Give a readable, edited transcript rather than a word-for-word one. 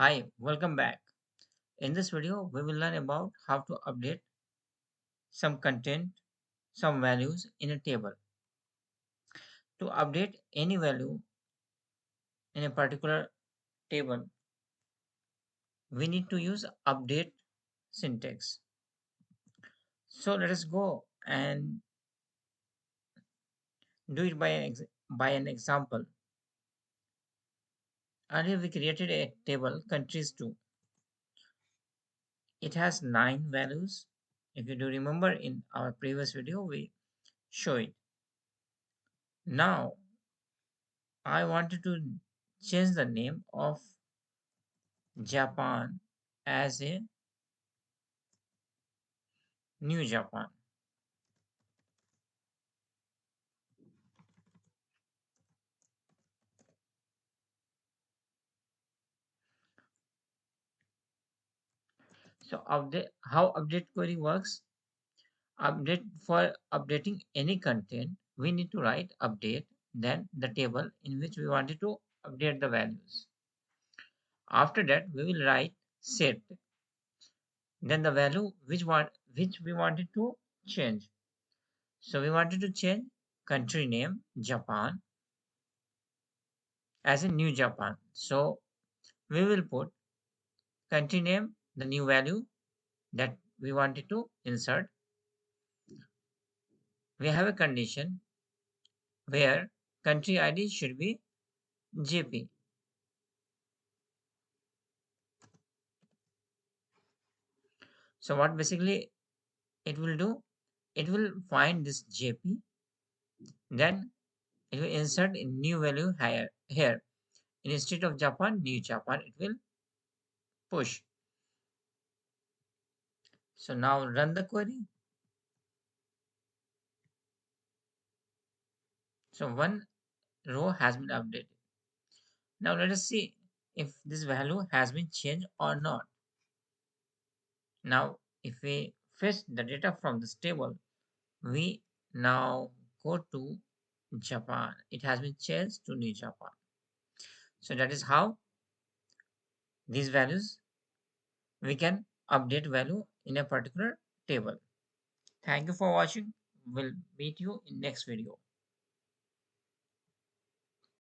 Hi, welcome back. In this video, we will learn about how to update some content, some values in a table. To update any value in a particular table, we need to use update syntax. So let us go and do it by an example. Earlier, we created a table countries too. It has 9 values. If you do remember in our previous video, we show it. Now, I wanted to change the name of Japan as a New Japan. So how update query works? Update for updating any content, we need to write update, then the table in which we wanted to update the values. After that, we will write set, then the value which we wanted to change. So we wanted to change country name Japan as a New Japan. So we will put country name, the new value that we wanted to insert. We have a condition where country ID should be JP. So what basically it will do, it will find this JP, then it will insert a new value here. Instead of Japan, New Japan, it will push. So now run the query. So one row has been updated. Now let us see if this value has been changed or not. Now if we fetch the data from this table, we now go to Japan. It has been changed to New Japan. So that is how these values we can update value in a particular table. Thank you for watching. We'll meet you in next video.